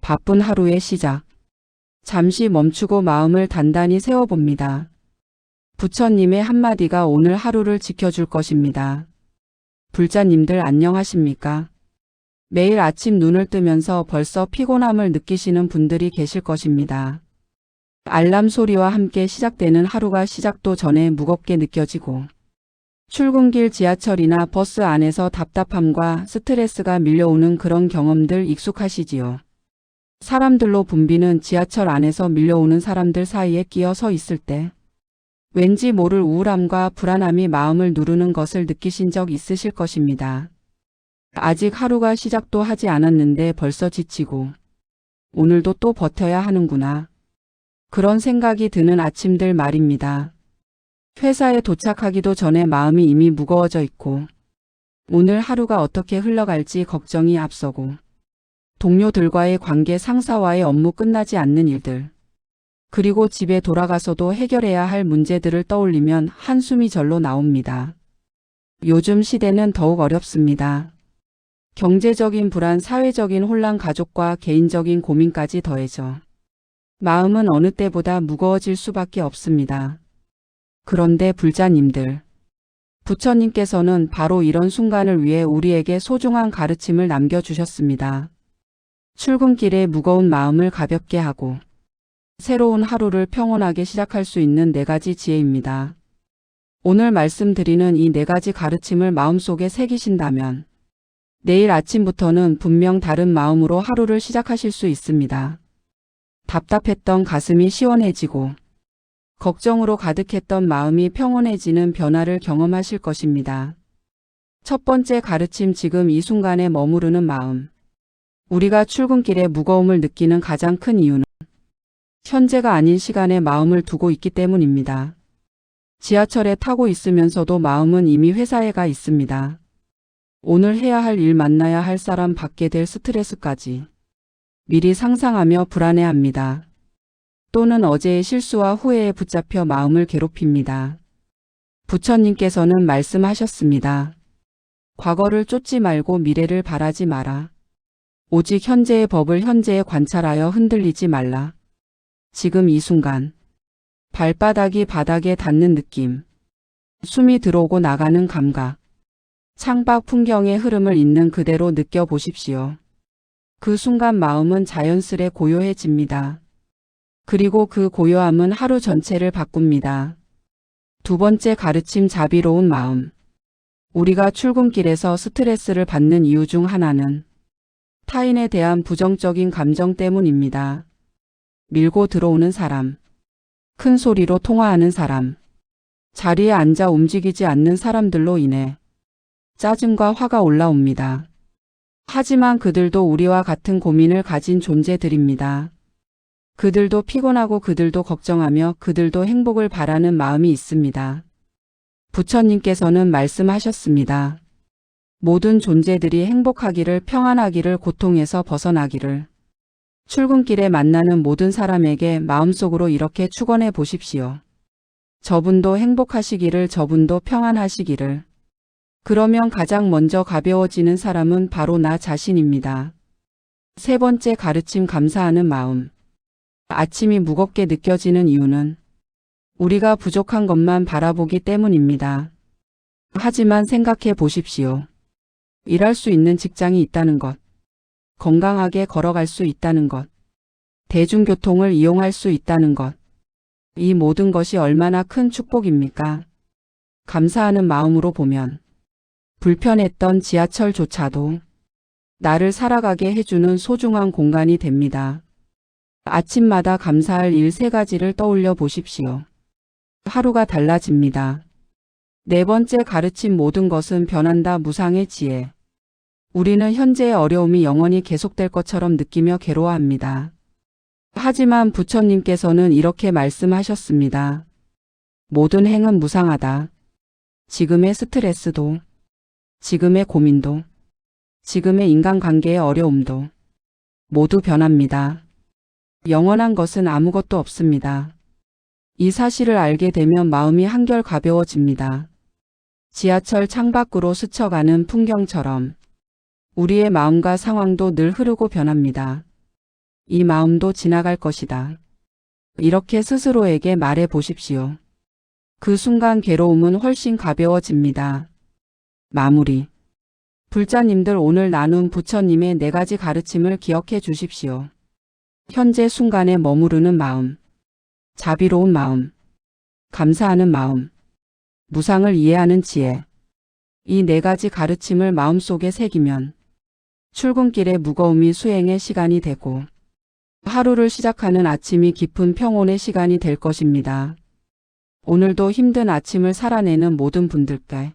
바쁜 하루의 시작. 잠시 멈추고 마음을 단단히 세워봅니다. 부처님의 한마디가 오늘 하루를 지켜줄 것입니다. 불자님들 안녕하십니까? 매일 아침 눈을 뜨면서 벌써 피곤함을 느끼시는 분들이 계실 것입니다. 알람 소리와 함께 시작되는 하루가 시작도 전에 무겁게 느껴지고 출근길 지하철이나 버스 안에서 답답함과 스트레스가 밀려오는 그런 경험들 익숙하시지요. 사람들로 붐비는 지하철 안에서 밀려오는 사람들 사이에 끼어 서 있을 때 왠지 모를 우울함과 불안함이 마음을 누르는 것을 느끼신 적 있으실 것입니다. 아직 하루가 시작도 하지 않았는데 벌써 지치고 오늘도 또 버텨야 하는구나. 그런 생각이 드는 아침들 말입니다. 회사에 도착하기도 전에 마음이 이미 무거워져 있고 오늘 하루가 어떻게 흘러갈지 걱정이 앞서고 동료들과의 관계, 상사와의 업무, 끝나지 않는 일들, 그리고 집에 돌아가서도 해결해야 할 문제들을 떠올리면 한숨이 절로 나옵니다. 요즘 시대는 더욱 어렵습니다. 경제적인 불안, 사회적인 혼란, 가족과 개인적인 고민까지 더해져 마음은 어느 때보다 무거워질 수밖에 없습니다. 그런데 불자님들, 부처님께서는 바로 이런 순간을 위해 우리에게 소중한 가르침을 남겨주셨습니다. 출근길에 무거운 마음을 가볍게 하고 새로운 하루를 평온하게 시작할 수 있는 4가지 지혜입니다. 오늘 말씀드리는 이 4가지 가르침을 마음속에 새기신다면 내일 아침부터는 분명 다른 마음으로 하루를 시작하실 수 있습니다. 답답했던 가슴이 시원해지고 걱정으로 가득했던 마음이 평온해지는 변화를 경험하실 것입니다. 첫 번째 가르침, 지금 이 순간에 머무르는 마음. 우리가 출근길에 무거움을 느끼는 가장 큰 이유는 현재가 아닌 시간에 마음을 두고 있기 때문입니다. 지하철에 타고 있으면서도 마음은 이미 회사에 가 있습니다. 오늘 해야 할 일, 만나야 할 사람, 받게 될 스트레스까지 미리 상상하며 불안해합니다. 또는 어제의 실수와 후회에 붙잡혀 마음을 괴롭힙니다. 부처님께서는 말씀하셨습니다. 과거를 쫓지 말고 미래를 바라지 마라. 오직 현재의 법을 현재에 관찰하여 흔들리지 말라. 지금 이 순간, 발바닥이 바닥에 닿는 느낌, 숨이 들어오고 나가는 감각, 창밖 풍경의 흐름을 있는 그대로 느껴보십시오. 그 순간 마음은 자연스레 고요해집니다. 그리고 그 고요함은 하루 전체를 바꿉니다. 두 번째 가르침, 자비로운 마음. 우리가 출근길에서 스트레스를 받는 이유 중 하나는 타인에 대한 부정적인 감정 때문입니다. 밀고 들어오는 사람, 큰 소리로 통화하는 사람, 자리에 앉아 움직이지 않는 사람들로 인해 짜증과 화가 올라옵니다. 하지만 그들도 우리와 같은 고민을 가진 존재들입니다. 그들도 피곤하고 그들도 걱정하며 그들도 행복을 바라는 마음이 있습니다. 부처님께서는 말씀하셨습니다. 모든 존재들이 행복하기를, 평안하기를, 고통에서 벗어나기를. 출근길에 만나는 모든 사람에게 마음속으로 이렇게 축원해 보십시오. 저분도 행복하시기를, 저분도 평안하시기를. 그러면 가장 먼저 가벼워지는 사람은 바로 나 자신입니다. 세 번째 가르침, 감사하는 마음. 아침이 무겁게 느껴지는 이유는 우리가 부족한 것만 바라보기 때문입니다. 하지만 생각해 보십시오. 일할 수 있는 직장이 있다는 것, 건강하게 걸어갈 수 있다는 것, 대중교통을 이용할 수 있다는 것, 이 모든 것이 얼마나 큰 축복입니까? 감사하는 마음으로 보면 불편했던 지하철조차도 나를 살아가게 해주는 소중한 공간이 됩니다. 아침마다 감사할 일 3가지를 떠올려 보십시오. 하루가 달라집니다. 네 번째 가르침, 모든 것은 변한다, 무상의 지혜. 우리는 현재의 어려움이 영원히 계속될 것처럼 느끼며 괴로워합니다. 하지만 부처님께서는 이렇게 말씀하셨습니다. 모든 행은 무상하다. 지금의 스트레스도, 지금의 고민도, 지금의 인간관계의 어려움도 모두 변합니다. 영원한 것은 아무것도 없습니다. 이 사실을 알게 되면 마음이 한결 가벼워집니다. 지하철 창밖으로 스쳐가는 풍경처럼 우리의 마음과 상황도 늘 흐르고 변합니다. 이 마음도 지나갈 것이다. 이렇게 스스로에게 말해 보십시오. 그 순간 괴로움은 훨씬 가벼워집니다. 마무리. 불자님들, 오늘 나눈 부처님의 4가지 가르침을 기억해 주십시오. 현재 순간에 머무르는 마음, 자비로운 마음, 감사하는 마음, 무상을 이해하는 지혜. 이 4가지 가르침을 마음속에 새기면 출근길의 무거움이 수행의 시간이 되고 하루를 시작하는 아침이 깊은 평온의 시간이 될 것입니다. 오늘도 힘든 아침을 살아내는 모든 분들께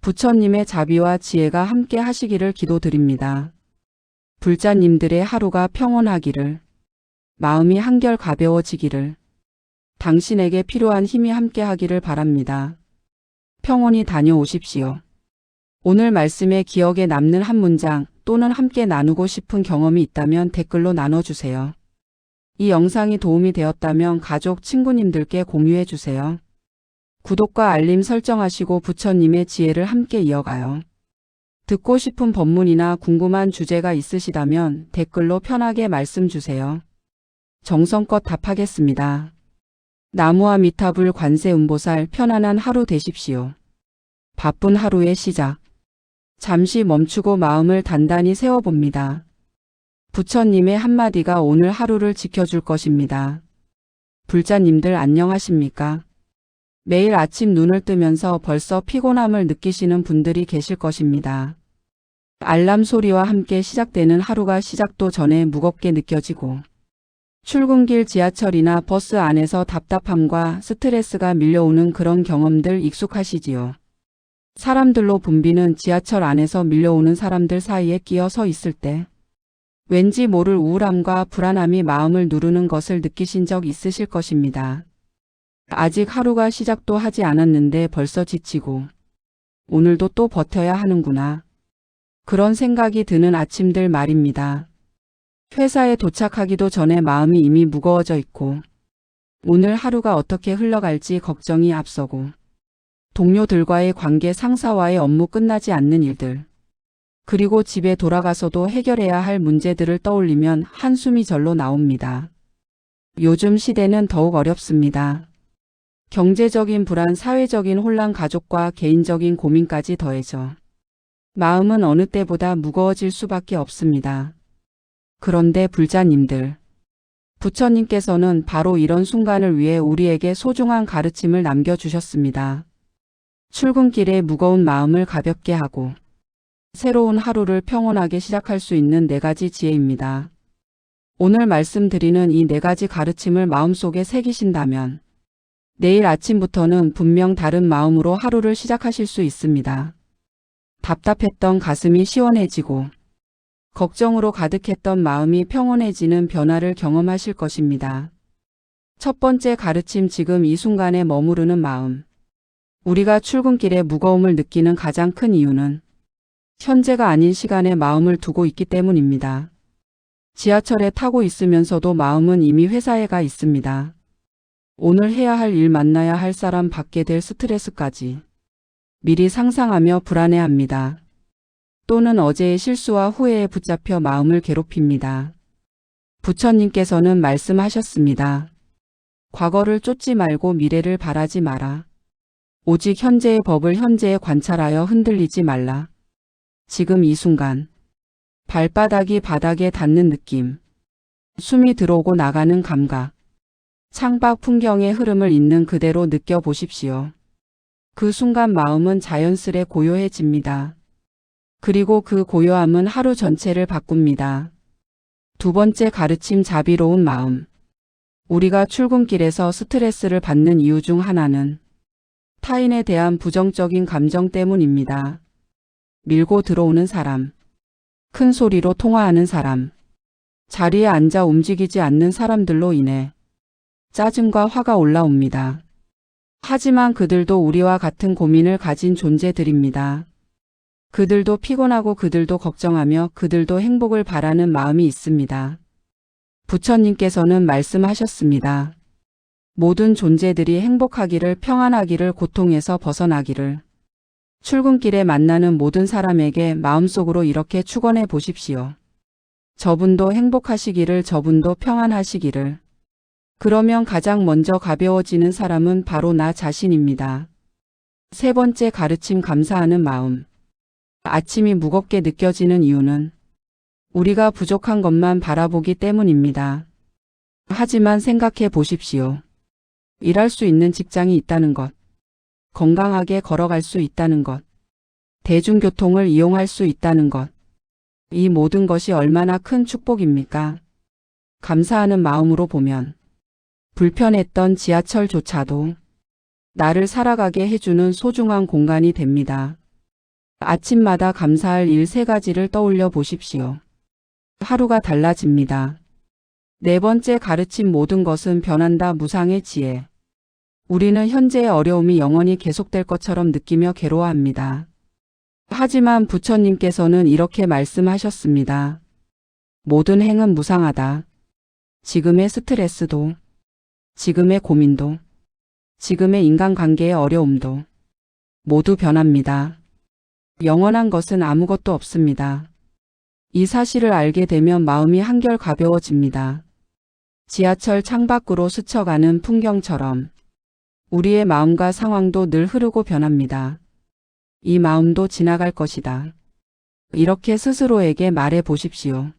부처님의 자비와 지혜가 함께 하시기를 기도드립니다. 불자님들의 하루가 평온하기를, 마음이 한결 가벼워지기를, 당신에게 필요한 힘이 함께 하기를 바랍니다. 평온히 다녀오십시오. 오늘 말씀에 기억에 남는 한 문장 또는 함께 나누고 싶은 경험이 있다면 댓글로 나눠주세요. 이 영상이 도움이 되었다면 가족, 친구님들께 공유해 주세요. 구독과 알림 설정하시고 부처님의 지혜를 함께 이어가요. 듣고 싶은 법문이나 궁금한 주제가 있으시다면 댓글로 편하게 말씀 주세요. 정성껏 답하겠습니다. 나무아미타불 관세음보살, 편안한 하루 되십시오. 바쁜 하루의 시작. 잠시 멈추고 마음을 단단히 세워봅니다. 부처님의 한마디가 오늘 하루를 지켜줄 것입니다. 불자님들, 안녕하십니까? 매일 아침 눈을 뜨면서 벌써 피곤함을 느끼시는 분들이 계실 것입니다. 알람 소리와 함께 시작되는 하루가 시작도 전에 무겁게 느껴지고 출근길 지하철이나 버스 안에서 답답함과 스트레스가 밀려오는 그런 경험들 익숙하시지요. 사람들로 붐비는 지하철 안에서 밀려오는 사람들 사이에 끼어 서 있을 때 왠지 모를 우울함과 불안함이 마음을 누르는 것을 느끼신 적 있으실 것입니다. 아직 하루가 시작도 하지 않았는데 벌써 지치고 오늘도 또 버텨야 하는구나. 그런 생각이 드는 아침들 말입니다. 회사에 도착하기도 전에 마음이 이미 무거워져 있고 오늘 하루가 어떻게 흘러갈지 걱정이 앞서고 동료들과의 관계, 상사와의 업무, 끝나지 않는 일들, 그리고 집에 돌아가서도 해결해야 할 문제들을 떠올리면 한숨이 절로 나옵니다. 요즘 시대는 더욱 어렵습니다. 경제적인 불안, 사회적인 혼란, 가족과 개인적인 고민까지 더해져 마음은 어느 때보다 무거워질 수밖에 없습니다. 그런데 불자님들, 부처님께서는 바로 이런 순간을 위해 우리에게 소중한 가르침을 남겨주셨습니다. 출근길의 무거운 마음을 가볍게 하고 새로운 하루를 평온하게 시작할 수 있는 4가지 지혜입니다. 오늘 말씀드리는 이 4가지 가르침을 마음속에 새기신다면 내일 아침부터는 분명 다른 마음으로 하루를 시작하실 수 있습니다. 답답했던 가슴이 시원해지고 걱정으로 가득했던 마음이 평온해지는 변화를 경험하실 것입니다. 첫 번째 가르침, 지금 이 순간에 머무르는 마음. 우리가 출근길에 무거움을 느끼는 가장 큰 이유는 현재가 아닌 시간에 마음을 두고 있기 때문입니다. 지하철에 타고 있으면서도 마음은 이미 회사에 가 있습니다. 오늘 해야 할 일, 만나야 할 사람, 받게 될 스트레스까지 미리 상상하며 불안해합니다. 또는 어제의 실수와 후회에 붙잡혀 마음을 괴롭힙니다. 부처님께서는 말씀하셨습니다. 과거를 쫓지 말고 미래를 바라지 마라. 오직 현재의 법을 현재에 관찰하여 흔들리지 말라. 지금 이 순간, 발바닥이 바닥에 닿는 느낌, 숨이 들어오고 나가는 감각, 창밖 풍경의 흐름을 있는 그대로 느껴보십시오. 그 순간 마음은 자연스레 고요해집니다. 그리고 그 고요함은 하루 전체를 바꿉니다. 두 번째 가르침, 자비로운 마음. 우리가 출근길에서 스트레스를 받는 이유 중 하나는 타인에 대한 부정적인 감정 때문입니다. 밀고 들어오는 사람, 큰 소리로 통화하는 사람, 자리에 앉아 움직이지 않는 사람들로 인해 짜증과 화가 올라옵니다. 하지만 그들도 우리와 같은 고민을 가진 존재들입니다. 그들도 피곤하고 그들도 걱정하며 그들도 행복을 바라는 마음이 있습니다. 부처님께서는 말씀하셨습니다. 모든 존재들이 행복하기를, 평안하기를, 고통에서 벗어나기를. 출근길에 만나는 모든 사람에게 마음속으로 이렇게 축원해 보십시오. 저분도 행복하시기를, 저분도 평안하시기를. 그러면 가장 먼저 가벼워지는 사람은 바로 나 자신입니다. 세 번째 가르침, 감사하는 마음. 아침이 무겁게 느껴지는 이유는 우리가 부족한 것만 바라보기 때문입니다. 하지만 생각해 보십시오. 일할 수 있는 직장이 있다는 것, 건강하게 걸어갈 수 있다는 것, 대중교통을 이용할 수 있다는 것, 이 모든 것이 얼마나 큰 축복입니까? 감사하는 마음으로 보면 불편했던 지하철조차도 나를 살아가게 해주는 소중한 공간이 됩니다. 아침마다 감사할 일 3가지를 떠올려 보십시오. 하루가 달라집니다. 네 번째 가르침, 모든 것은 변한다, 무상의 지혜. 우리는 현재의 어려움이 영원히 계속될 것처럼 느끼며 괴로워합니다. 하지만 부처님께서는 이렇게 말씀하셨습니다. 모든 행은 무상하다. 지금의 스트레스도, 지금의 고민도, 지금의 인간관계의 어려움도 모두 변합니다. 영원한 것은 아무것도 없습니다. 이 사실을 알게 되면 마음이 한결 가벼워집니다. 지하철 창밖으로 스쳐가는 풍경처럼 우리의 마음과 상황도 늘 흐르고 변합니다. 이 마음도 지나갈 것이다. 이렇게 스스로에게 말해 보십시오.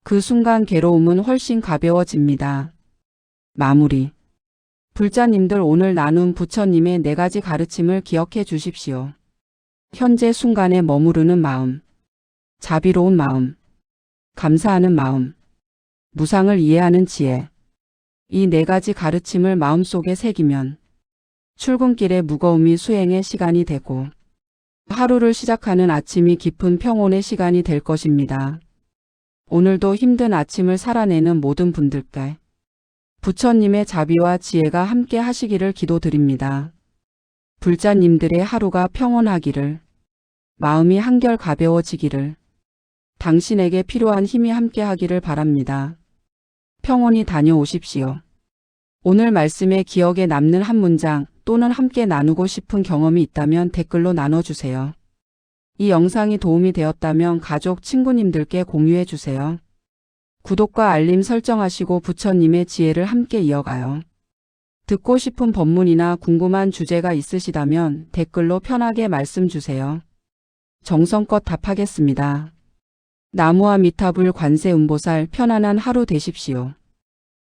그 순간 괴로움은 훨씬 가벼워집니다. 마무리. 불자님들, 오늘 나눈 부처님의 4가지 가르침을 기억해 주십시오. 현재 순간에 머무르는 마음, 자비로운 마음, 감사하는 마음, 무상을 이해하는 지혜. 이 4가지 가르침을 마음속에 새기면 출근길의 무거움이 수행의 시간이 되고 하루를 시작하는 아침이 깊은 평온의 시간이 될 것입니다. 오늘도 힘든 아침을 살아내는 모든 분들께 부처님의 자비와 지혜가 함께 하시기를 기도드립니다. 불자님들의 하루가 평온하기를, 마음이 한결 가벼워지기를, 당신에게 필요한 힘이 함께 하기를 바랍니다. 평온히 다녀오십시오. 오늘 말씀에 기억에 남는 한 문장 또는 함께 나누고 싶은 경험이 있다면 댓글로 나눠주세요. 이 영상이 도움이 되었다면 가족, 친구님들께 공유해 주세요. 구독과 알림 설정하시고 부처님의 지혜를 함께 이어가요. 듣고 싶은 법문이나 궁금한 주제가 있으시다면 댓글로 편하게 말씀 주세요. 정성껏 답하겠습니다. 나무아미타불 관세음보살, 편안한 하루 되십시오.